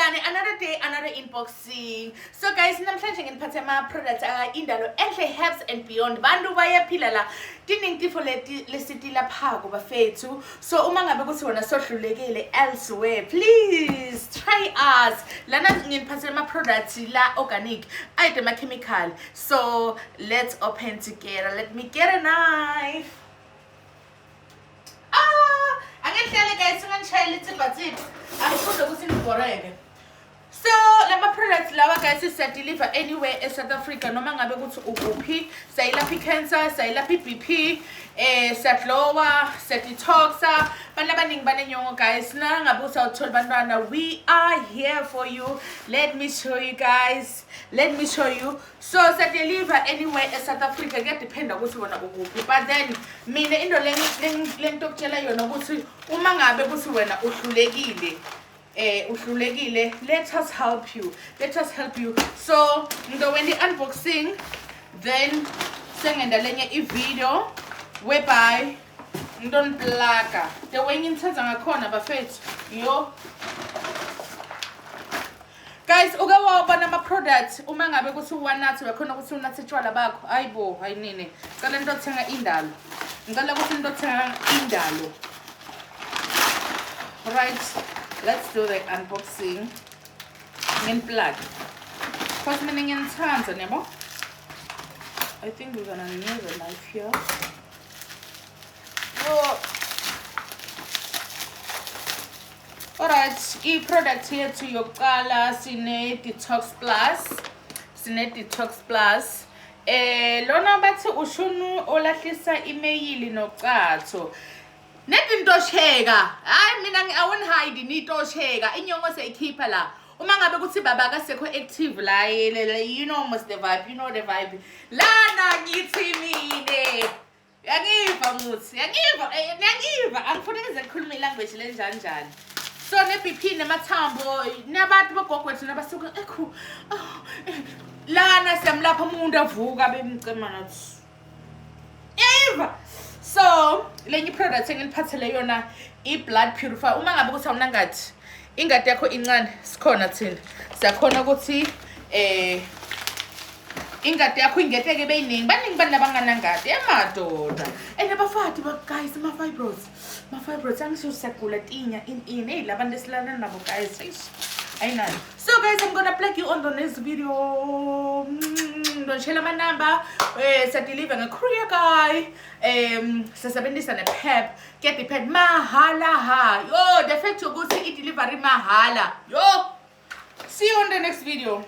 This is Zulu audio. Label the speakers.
Speaker 1: Sanibonani, another day, another unboxing. So guys, namhlanje nginiphathe ama products indalo enhle Herbs and Beyond. Bantu bayaphila la. Tinintifo lesithi lapha kuba fethu. So uma ngabe kuthi wona sohlulekile elsewhere, please try us. Lana nginiphathe ama products la organic, ayidema chemical. So let's open together. Let me get a knife. Angihlale guys, ngishayela itsiphatsiphi. Angifunda ukuthi ngiboreke. So lama products lawa guys siya-deliver anywhere eSouth Africa noma ngabe kuthi ukuphi. Sayilapha cancer, sayilapha BP, siyadlowa, siyadetoxa. Bantu abaningi banenyongo guys. Nangabe usawuthola bantwana, we are here for you. Let me show you guys. Let me show you. So deliver anywhere eSouth Africa, kuyadependa ukuthi wena ukuphi. But then mina into lento kutshela yona ukuthi uma ngabe kuthi wena uhlulekile let us help you. Let us help you. So when the unboxing, then sengenda lenye i-video whereby don't plaka the way ngithatha ngakhona bafethu yo. Guys, ukawabona ama products uma ngabe kuthi uwanathi wakhona ukuthi unathi tshwala bakho ayibo hayinini ngicela into othenga indalo, ngicela ukuthi into othenga indalo. Right, let's do the unboxing in plug. First mina ngiyanthanza yabo. I think we're gonna need a knife here. Oh. Alright, i-product yethu yokuqala sine Detox Plus. Sine Detox Plus. Lona bathi ushunu olahlisa email noqatho. Netinto sheka. Hayi mina awunhide into sheka. Inyongo seyikhipha la. Uma ngabe kuthi baba kasekho active la, you know almost the vibe, you know the vibe. Lana ngithi mine. Yangiva muthi, yangiva. Angifuna ngikhuluma ilanguage lenjanjani. So ne-BP nemathambo nabantu bagogwethu nabasuka ekhu lana siyamlapha umuntu avuka bemcema nathi eva. So lenye product engiliphathele yona i-blood purifier. Uma ngabe kuthi awunangati ingadi yakho incane, sikhona thina siyakhona ukuthi ingadi yakho ingeteke beyiningi baningi bantu abanganangadi emadoda and abafati guys ma fibroids angisho siyagula tinya in labantu esilana nabo guys. Ayinani. So guys, I'm gonna plug you on the next video. Don't share my number. Deliver a courier guy. Sasabendisa ne pep. Get the pet mahala ha. Yo, the fact you go see it delivery mahala. Yo. See you on the next video.